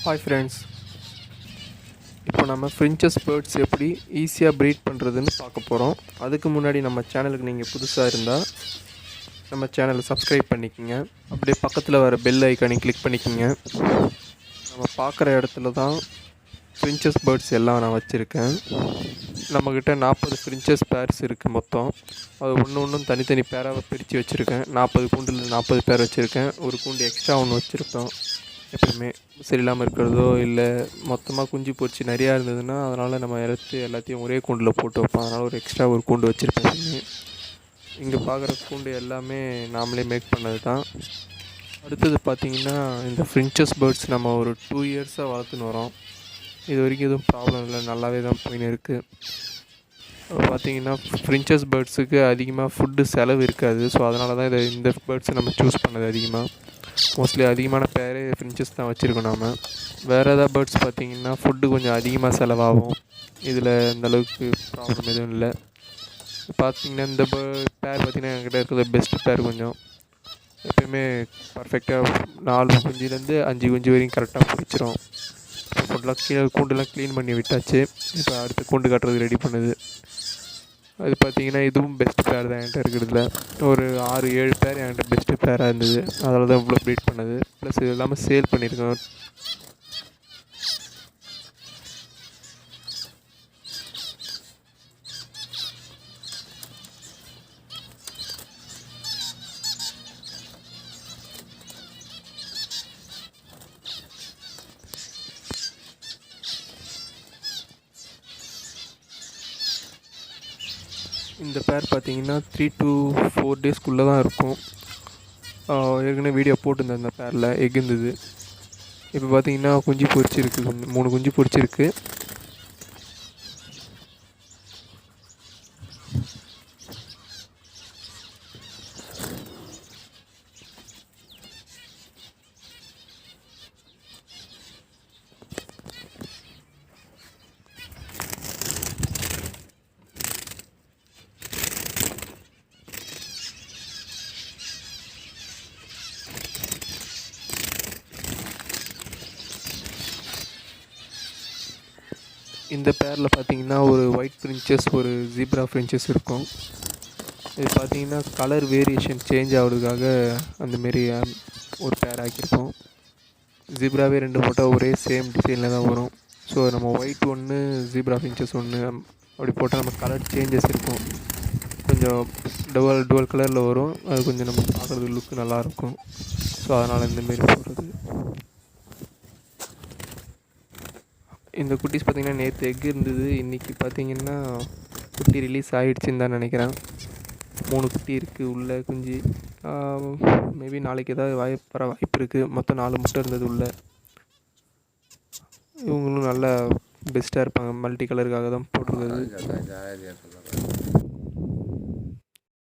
Hi friends, இப்போ நம்ம fringes birds எப்படி ஈஸியாக ப்ரீட் பண்ணுறதுன்னு பார்க்க போகிறோம். அதுக்கு முன்னாடி நம்ம சேனலுக்கு நீங்கள் புதுசாக இருந்தால் நம்ம சேனலை சப்ஸ்கிரைப் பண்ணிக்கோங்க. அப்படியே பக்கத்தில் வர பெல் ஐக்கானையும் கிளிக் பண்ணிக்கோங்க. நம்ம பார்க்குற இடத்துல தான் ஃப்ரின்ச்சஸ் பேர்ட்ஸ் எல்லாம் நான் வச்சுருக்கேன். நம்மக்கிட்ட 40 ஃப்ரின்ச்சஸ் பேர்ஸ் இருக்குது மொத்தம். அது ஒன்றும் தனித்தனி பேராக பிரித்து வச்சுருக்கேன். 40 கூண்டில் 40 பேர் வச்சுருக்கேன். ஒரு கூண்டு எக்ஸ்ட்ரா ஒன்று வச்சுருப்போம். எப்பயுமே சரியில்லாமல் இருக்கிறதோ இல்லை மொத்தமாக குஞ்சு பொரிச்சு நிறையா இருந்ததுன்னா அதனால் நம்ம எல்லாத்தையும் ஒரே கூண்டில் போட்டு வைப்போம். அதனால் ஒரு எக்ஸ்ட்ரா ஒரு கூண்டு வச்சுருப்பேன். இங்கே பார்க்குற கூண்டு எல்லாமே நாமளே மேக் பண்ணது தான். அடுத்தது பார்த்திங்கன்னா, இந்த ஃப்ரின்ச்சஸ் பேர்ட்ஸ் நம்ம ஒரு 2 இயர்ஸாக வளர்த்துன்னு வரோம். இது வரைக்கும் எதுவும் ப்ராப்ளம் இல்லை, நல்லாவே தான் போயின்னு இருக்குது. பார்த்திங்கன்னா ஃப்ரின்ச்சஸ் பேர்ட்ஸுக்கு அதிகமாக ஃபுட்டு செலவு இருக்காது. ஸோ அதனால தான் இந்த பேர்ட்ஸை நம்ம சூஸ் பண்ணது. மோஸ்ட்லி அதிகமான பேர் ஃப்ரின்ச்சஸ் தான் வச்சுருக்கோம். நாம் வேறு ஏதாவது பேர்ட்ஸ் பார்த்திங்கன்னா ஃபுட்டு கொஞ்சம் அதிகமாக செலவாகும். இதில் அந்தளவுக்கு ப்ராப்ளம் எதுவும் இல்லை. பார்த்திங்கன்னா இந்த பேர் பார்த்திங்கன்னா என்கிட்ட இருக்கிறது பெஸ்ட்டு பேர். கொஞ்சம் எப்பயுமே பர்ஃபெக்டாக 4 குஞ்சுலேருந்து 5 குஞ்சு வரையும் கரெக்டாக பிடிச்சிரும். ஃபுட்டெலாம் கூண்டுலாம் க்ளீன் பண்ணி விட்டாச்சு. இப்போ அடுத்த கூண்டு கட்டுறது ரெடி பண்ணுது. அது பார்த்திங்கன்னா இதுவும் பெஸ்ட்டு பேர் தான் என்கிட்ட இருக்கிறதுல. ஒரு 6-7 பேர் என்கிட்ட பெஸ்ட்டு பேராக இருந்தது. அதனால தான் இவ்வளோ ப்ரீட் பண்ணது. ப்ளஸ் இது இல்லாமல் சேல் பண்ணியிருக்கோம். இந்த பேர் பார்த்திங்கன்னா 3 to 4 டேஸ்க்குள்ளே தான் இருக்கும். ஏற்கனவே வீடியோ போட்டிருந்தேன். இந்த பேரில் எக் இருந்தது. இப்போ பார்த்திங்கன்னா குஞ்சு பொரிச்சிருக்கு. 3 குஞ்சு பொரிச்சிருக்கு. இந்த பேரில் பார்த்திங்கன்னா ஒரு ஒயிட் ஃப்ரின்ச்சஸ், ஒரு ஜீப்ரா ஃப்ரின்ச்சஸ் இருக்கும். இது பார்த்திங்கன்னா கலர் வேரியேஷன் சேஞ்ச் ஆகிறதுக்காக அந்தமாரி ஒரு பேர் ஆக்கியிருக்கோம். ஜீப்ராவே 2 போட்டால் ஒரே சேம் டிசைனில் தான் வரும். ஸோ நம்ம ஒயிட் ஒன்று, ஜீப்ரா ஃப்ரின்ச்சஸ் ஒன்று அப்படி போட்டால் நம்ம கலர் சேஞ்சஸ் இருக்கும். கொஞ்சம் டுவல் கலரில் வரும். அது கொஞ்சம் நம்ம பார்க்குறது லுக்கு நல்லாயிருக்கும். ஸோ அதனால் இந்தமாரி போடுறது. இந்த குட்டீஸ் பார்த்திங்கன்னா நேற்று எக் இருந்தது. இன்றைக்கி பார்த்திங்கன்னா குட்டி ரிலீஸ் ஆகிடுச்சின்னு தான் நினைக்கிறேன். 3 குட்டி இருக்குது உள்ளே குஞ்சு. மேபி நாளைக்கு ஏதாவது வர வாய்ப்பு இருக்குது. மொத்தம் 4 முட்டை இருந்தது உள்ளே. இவங்களும் நல்லா பெஸ்ட்டாக இருப்பாங்க. மல்டி கலருக்காக தான் போட்டிருந்தது.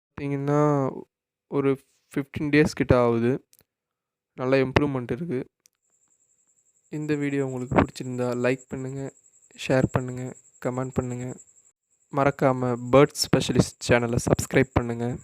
பார்த்திங்கன்னா ஒரு 15 டேஸ் கிட்ட ஆகுது. நல்லா இம்ப்ரூவ்மெண்ட் இருக்குது. இந்த வீடியோ உங்களுக்கு பிடிச்சிருந்தா லைக் பண்ணுங்கள், ஷேர் பண்ணுங்கள், கமெண்ட் பண்ணுங்கள். மறக்காமல் பேர்ட்ஸ் ஸ்பெஷலிஸ்ட் சேனலை சப்ஸ்கிரைப் பண்ணுங்கள்.